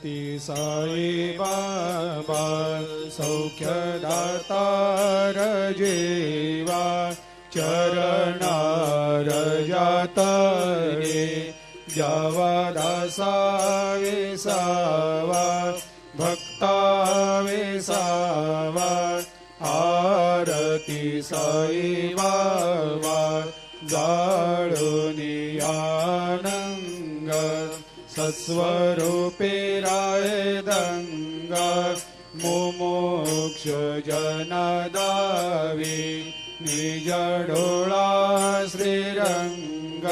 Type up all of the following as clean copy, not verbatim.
ती साई बाबा सौख्यदातार जीवा चरणार जातरे जावा दासा विसावा भक्ता विसावा आरती साई बाबा जाळूनी आनंग सस्वरूपे राय दंग मुमुक्ष जनदावी निज डोळा श्रीरंग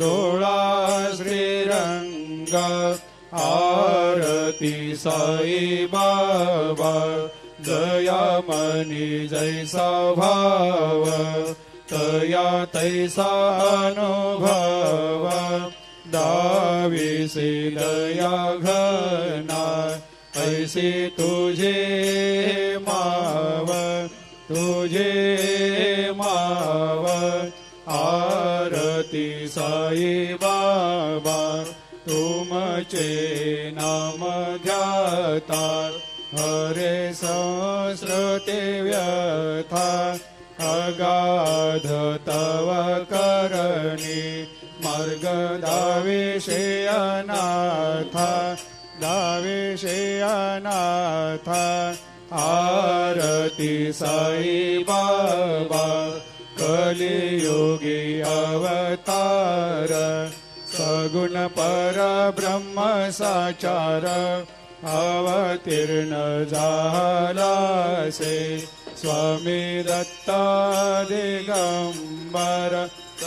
डोळा श्रीरंग आरती साई बाबा दयामनी जैसा भाव तया तैसा अनुभव दाविसे दया घना ऐसे तुझे माव तुझे माव आरती साई बाबा तुमचे नाम ध्याता हरे संस्कृते व्यथा अगाध तव करणी मार्ग दाविषे अनाथा दाविषे अनाथा आरती साई बाबा कलियुगी अवतार सगुण परब्रह्म साचार अवतीर्ण झालासे स्वामी दत्ता दिगंबर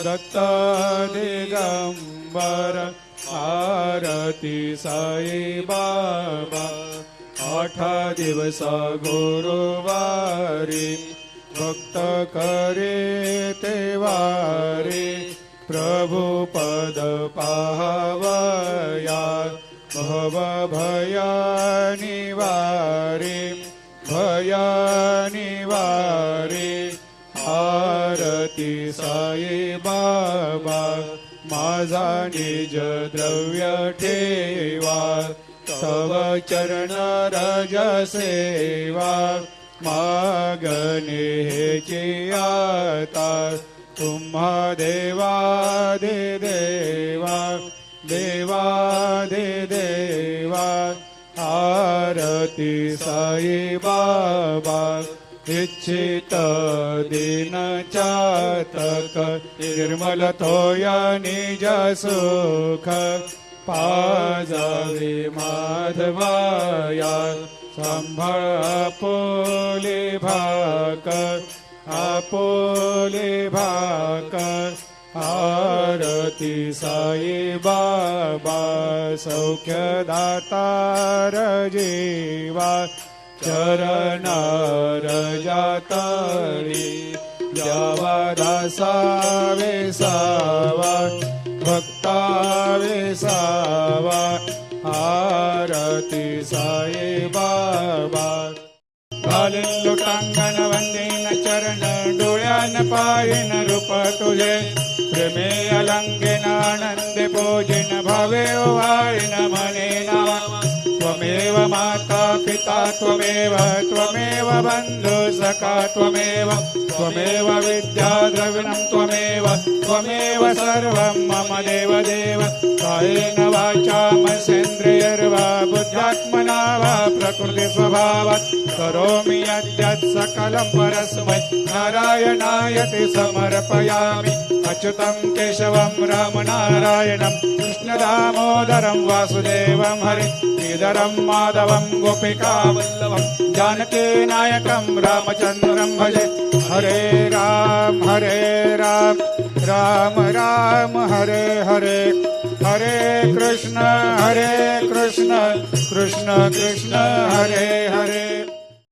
दत्ता दिगंबर आरती साई बाबा 8 दिवस गुरुवारी भक्त करे तेवारी प्रभु पद पाहवया भव भया निवारी भया निवारी आरती साई बाबा माझा निज द्रव्य ठेवा तव चरण रज सेवा मागणे हेची आता तुम्हा देवादि देवा देवादि देवा आरती साई बाबा इच्छित दिन चातक निर्मल तोया निज सुख पाजावे माधवाया सांभाळ आपोले भाकर आरती साई बाबा सौख्यदातार जीवा चरणार जातरी जावा दासा विसावा भक्ता विसावा आरती साई बाबा घालीन लोटांगण वंदीन चरण डोळ्यान पाहिन रूप तुझे प्रेमे अलंकेन आनंदे पूजिन भावे वाळीन मने नावा त्वमेव माता पिता त्वमेव त्वमेव बंधु सखा त्वमेव त्वमेव विद्या द्रविणं त्वमेव त्वमेव सर्वं मम देव देव कायेन वाचा मनसेन्द्रियर्वा बुद्ध्यात्मना वा प्रकृति स्वभावात् करोमि यद्यत् सकलं परस्मै नारायणायति समर्पयामि अच्युतं केशवं रामनारायणं कृष्णदामोदरं वासुदेवं हरि श्रीधरं माधवं गोपिकावल्लभं जानकीनायकं रामचन्द्रं भजे हरे राम राम राम हरे हरे हरे कृष्ण कृष्ण कृष्ण हरे हरे।